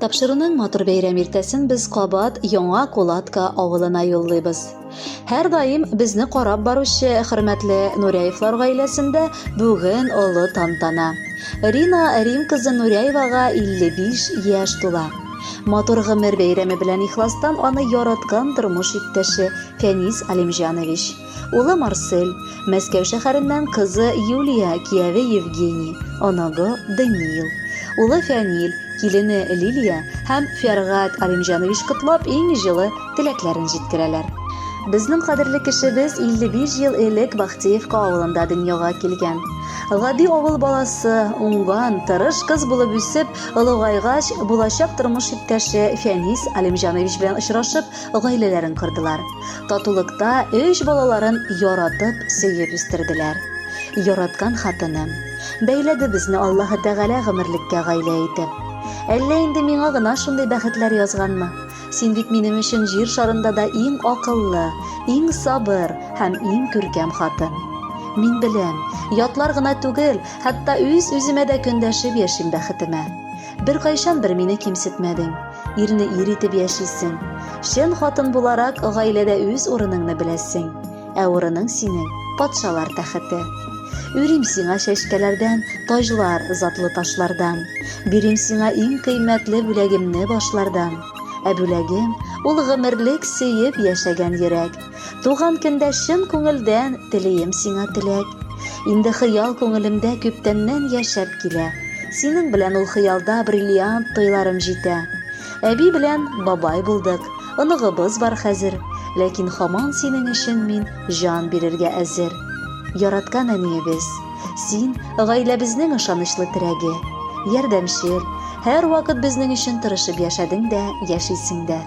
Тапшыруның матур бәйрәм иртәсен без кабат яңа Кулатка авылына юллыйбыз. Һәр даим безне карап баручы хөрмәтле Нуряевлар гаиләсендә бүген олы тантана. Рина Рим кызы Нуряевага 55 яшь тула. Матур гомер бәйрәме белән ихластан аны яраткан тормыш иптәше Фәнис Алимҗанович. Улы Марсель, Мәскәү шәһәреннән кызы Юлия, кияве Евгений, оногы Даниил. Улы Фәнил, килене Лилия һәм Фәргат Алимҗанович котлап иң җылы теләкләрен җиткерәләр. Безнең кадерле кешебез 55 ел элек Бахтиевка авылында дөньяга килгән. Гади авыл баласы, уңган, тырыш кыз булып үсеп, олыгайгач, булачак тормыш иптәше Фәнис Алимҗанович белән очрашып, гаиләләрен кордылар. Татулыкта 3 балаларын яратып, сөеп үстерделәр. Яраткан хатыным, бәйләде безне Аллаһы Тәгалә гомерлеккә гаилә итеп. Әллә инде миңа гына шундый бәхетләр язганмы? Син бит минем өчен җир шарында да иң акыллы, иң сабыр һәм иң күркәм хатын. Мин беләм, ятлар гына түгел, хәтта үземә дә көндәшеп яшим бәхетемә. Бер кайчан бер мине кимсетмәдең, ирне ир итеп яшисең. Шен хатын буларак гаиләдә үз урыныңны беләсең, ә урының синең патшалар тәхете. Үрим сиңа чәчкәләрдән, таҗлар, затлы ташлардан. Бирим сиңа иң кыйммәтле бүләгемне башлардан. Ә бүләгем ул гомерлек сөеп яшәгән йөрәк. Туган көндә шын күңелдән теләем сиңа теләк. Инде хыял күңелемдә күптәннән яшәп килә. Синең белән ул хыялда бриллиант тойларым җитә. Әби белән бабай булдык, оныгыбыз бар хәзер. Ләкин һаман синең өчен мин җан бирергә әзер. Яраткан әниебез, син гаиләбезнең ышанычлы терәге, ярдәмчел, һәр вакыт безнең өчен тырышып яшәдең дә, яшисең дә.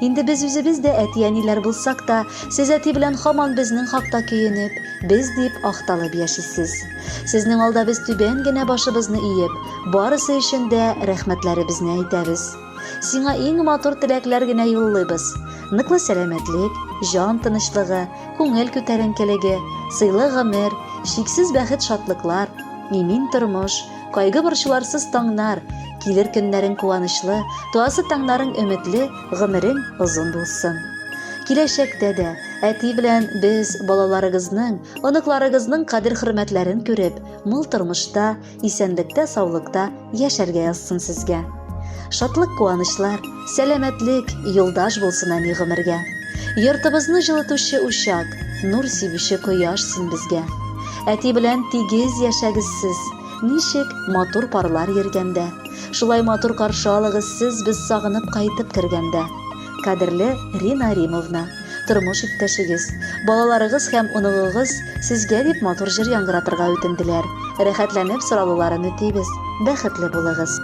Инде без үзебез дә әти-әниләр булсак та, сез әти белән һаман безнең хакта көенеп, без дип акталып яшисез. Сезнең алда без түбән генә башыбызны иеп, барысы өчен дә рәхмәтләребезне әйтәбез. Сиңа иң матур теләкләр генә юллыйбыз. Ныклы сәламәтлек, җан тынычлыгы, күңел күтәренкелеге, сыйлы гомер, шиксез бәхет шатлыклар, имин тормыш, кайгы борчуларсыз таңнар, килер көннәрең куанычлы, туасы таңнарың өметле, гомерең озын булсын. Киләчәктә дә әти белән без балаларыгызның, оныкларыгызның кадер-хөрмәтләрен күреп, мул тормышта, исәнлектә, саулыкта яшәргә язсын сезгә. Шатлык, куанычлар, сәламәтлек, юлдаш булсын әни гомергә. Йортыбызны җылытучы учак, нур сибүче кояш син безгә. Әти белән тигез яшәгез сез, ничек матур парлар йөргәндә. Шулай матур каршы алыгыз сез без сагынып кайтып кергәндә. Кадерле Рина Римовна, тормыш иптәшегез, балаларыгыз һәм оныгыгыз сезгә дип матур җыр яңгыратырга үтенделәр. Рәхәтләнеп сорауларын үтибез. Бәхетле булыгыз.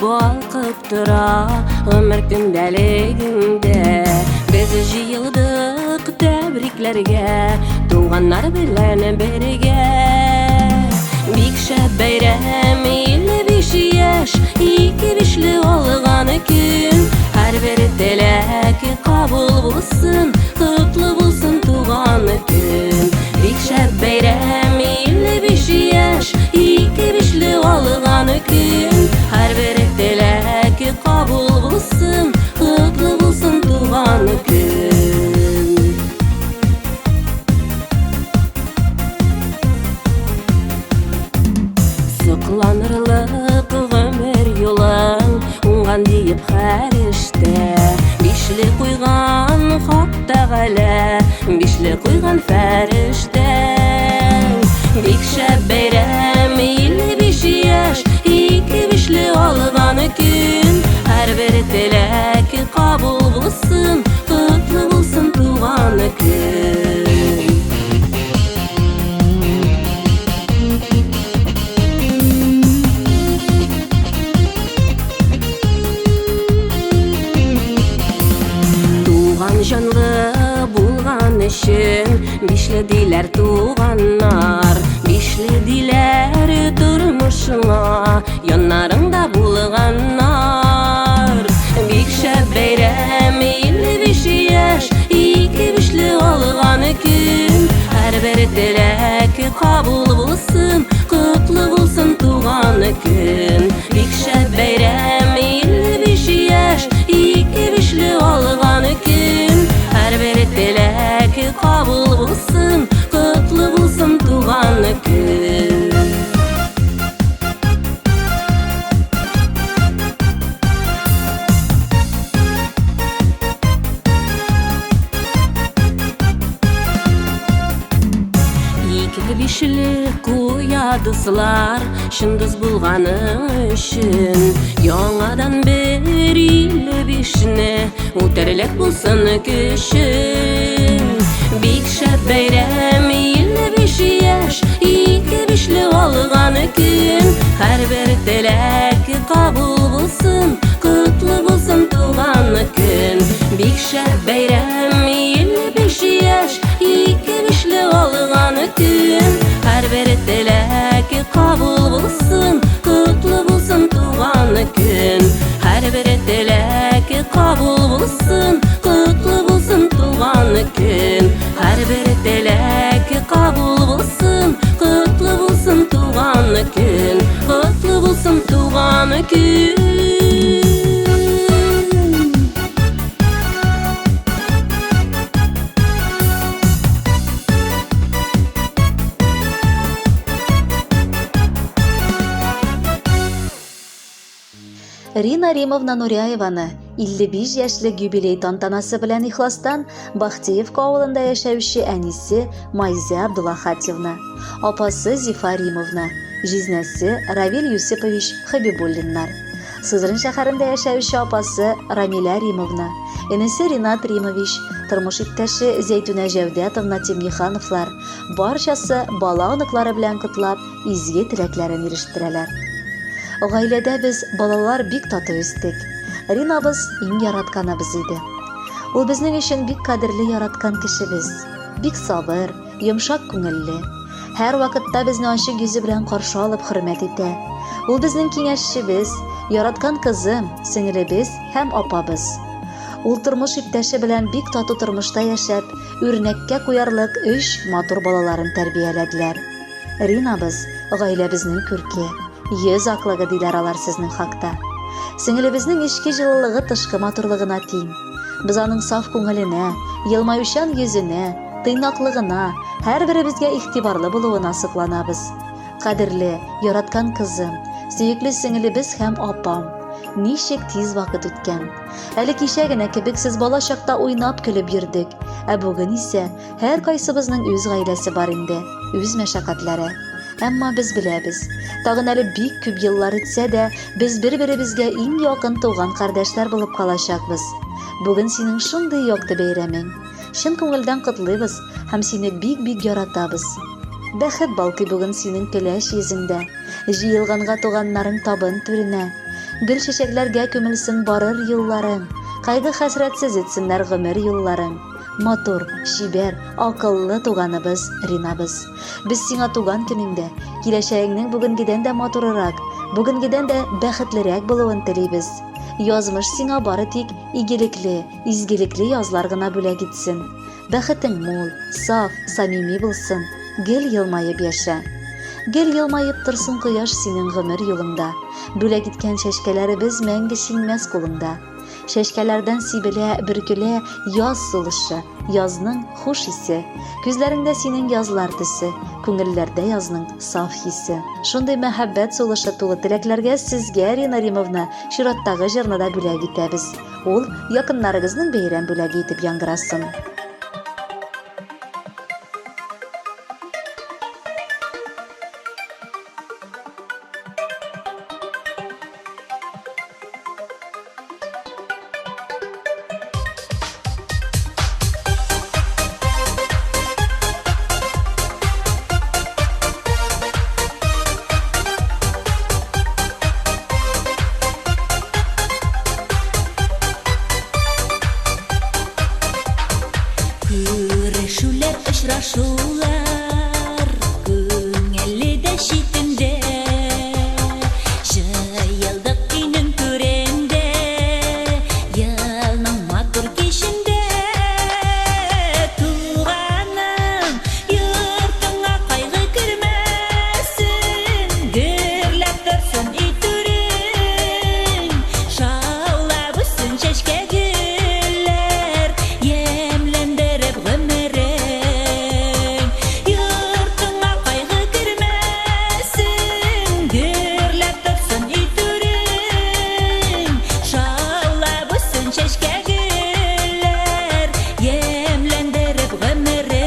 Балкып тора гомер көндәлегендә. Без җыелдык тәбрикләргә, туганнар белән бергә. Бик шәп бәйрәм, 55 яшь, 2 алган көн. Һәрбер теләк кабул булсын, котлы булсын туган көн. Бик шәп бәйрәм, 55 яшь, 2 алган көн. Һәрбер теләк кабул булсын, котлы булсын туган көн. Сокланырлык гомер юлың, уңган диеп хәрештә. Бишле куйган хак Тәгалә, бишле куйган фәрештә. Бик шәп бәйрәм, 55 яшь, 2 алган көн. Һәрбер теләк кабул булсын, котлы булсын туган көн. Бишле диләр туганнар, бишле диләр тормышыңа, яннарыңда булганнар. Бик шәп бәйрәм, 55 яшь, 2 бишле алган көн. Һәрбер теләк кабул булсын, котлы булсын туган көн. Бик шәп бәйрәм, 55 яшь, 2 бишле алган көн. Һәрбер теләк кабул булсын, котлы булсын туган көн. Бишле куядысылар, шындыз булганың өчен. Яңадан бер 55-не үтәрлек булсын көчен. Бик шәп бәйрәм, 55 яшь, 2 бишле алган көн. Һәрбер теләк кабул булсын, котлы булсын туган көн. Бик шәп бәйрәм, 55 яшь, 2 бишле алган көн. Һәрбер теләк кабул булсын, котлы булсын туган көн. Һәрбер теләк кабул булсын, котлы булсын туган көн. Һәрбер теләк кабул булсын, котлы булсын туган көн. Котлы булсын туган көн. Рина Римовна Нуряеваны 55 яшьлек юбилей тантанасы белән ихластан Бахтиевка авылында яшәүче әнисе Майза Абдуллахатьевна, апасы Зифа Римовна, җизнәсе Равил Юсипович Хабибуллиннар, Сызран шәһәрендә яшәүче апасы Рамиля Римовна, энесе Ринат Римович, тормыш иптәше Зәйтүнә Җәүдәтовна Тимихановлар, барчасы бала оныклары белән котлап, изге теләкләрен ирештерәләр. Гаиләдә без балалар бик тату үстек. Ринабыз иң яратканыбыз иде. Ул безнең өчен бик кадерле яраткан кешебез. Бик сабыр, йомшак күңелле. Һәр вакытта безне ачык йөзе белән каршы алып хөрмәт итә. Ул безнең киңәшчебез, яраткан кызым, сеңлебез һәм апабыз. Ул тормыш иптәше белән бик тату тормышта яшәп, үрнәккә куярлык 3 матур балаларын тәрбияләделәр. Ринабыз гаиләбезнең күрке, йөз аклыгы диләр алар сезнең хакта. Сеңлебезнең эчке җылылыгы тышкы матурлыгына тиң. Без аның саф күңеленә, елмаючан йөзенә, тыйнаклыгына, һәрберебезгә игътибарлы булуына сокланабыз. Кадерле, яраткан кызым, сөекле сеңлебез һәм апам, ничек тиз вакыт үткән. Әле кичә генә кебек сез бала чакта уйнап көлеп йөрдек, ә бүген исә һәр кайсыбызның үз гаиләсе бар инде, үз мәшәкатьләре. Әмма без беләбез, тагын әле бик күп еллар үтсә дә, без бер-беребезгә иң якын туган кардәшләр булып калачакбыз. Бүген синең шундый якты бәйрәмең. Чын күңелдән котлыйбыз һәм сине бик-бик яратабыз. Бәхет балкый бүген синең көләч йөзеңдә. Җыелганга туганнарың табын түренә. Гөл чәчәкләргә күмелсен барыр юлларың. Кайгы хәсрәтсез үтсеннәр гомер юлларың. Матур, шибәр, акыллы туганыбыз, Ринабыз. Без сиңа туган көнеңдә, киләчәгеңнең бүгенгедән дә матурырак, бүгенгедән дә бәхетлерәк булуын телибез. Язмыш сиңа бары тик игелекле, изгелекле язлар гына бүләк итсен. Бәхетең мул, саф, самими булсын. Гел елмаеп яшә. Гел елмаеп торсын кояш синең гомер юлыңда. Бүләк иткән чәчкәләребез мәңге синмәс кулыңда. Шәшкәләрдән сибелә, бөркелә яз сулышы, язның хуш исе. Күзләреңдә синең язлар төсе, күңелләрдә язның саф хисе. Шундый мәхәббәт сулышы тулы теләкләргә сезгә, Рина Римовна, чираттагы җырны да бүләк итәбез. Ул якыннарыгызның бәйрәм бүләге итеп яңгырасын. очрашулар күңелледә шитендә җыелдык өйнең түрендә елның матур кичендә туганым йортыңа кайгы кермәсен гөрләп торсын үй түрең шаулап үссен чәчкә гөлләр ямьләндереп гомерең йортыңа кайгы кермәсен гөрләп торсын үй түрең шаулап үссен чәчкә гөлләр ямьләндереп гомерең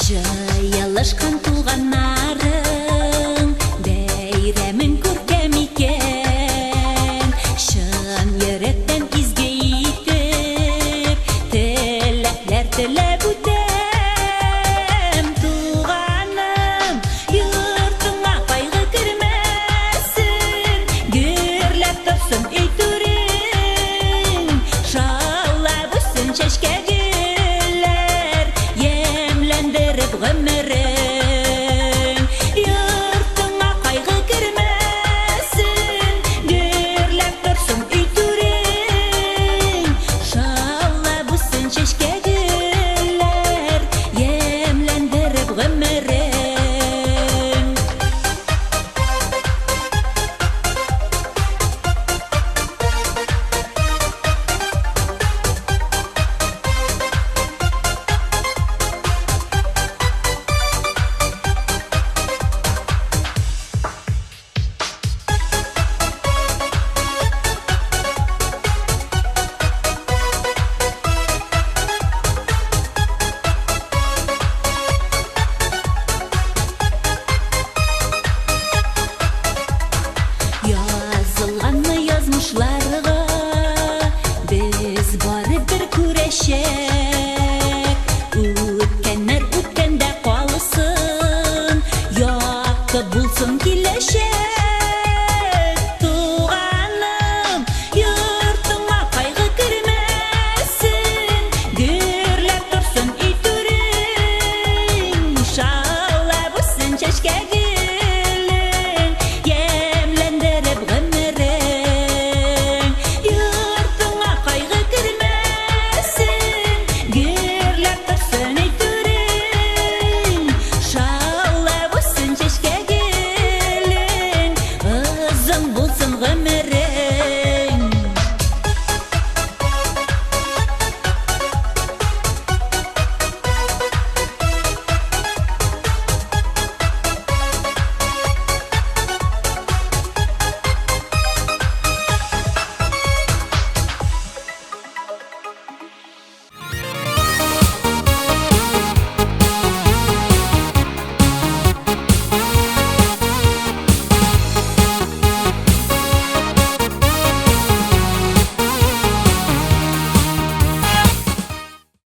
Җыелышкан туганнарың бәйрәмен күркәм икән чын йөрәктән изге итеп теләкләр теләп үтәм туганым йортыңа кайгы кермәсен гөрләп торсын үй түрең шаулап үссен чәчкә гөлләр ямьләндереп гомерең йортыңа кайгы кермәсен гөрләп торсын үй түрең шаулап үссен чәчкә гөлләр ямьләндереп гомерең Язылганны язмышларга без барыбер күрәчәк үткәннәр үткәндә калсын якты булсын киләчәк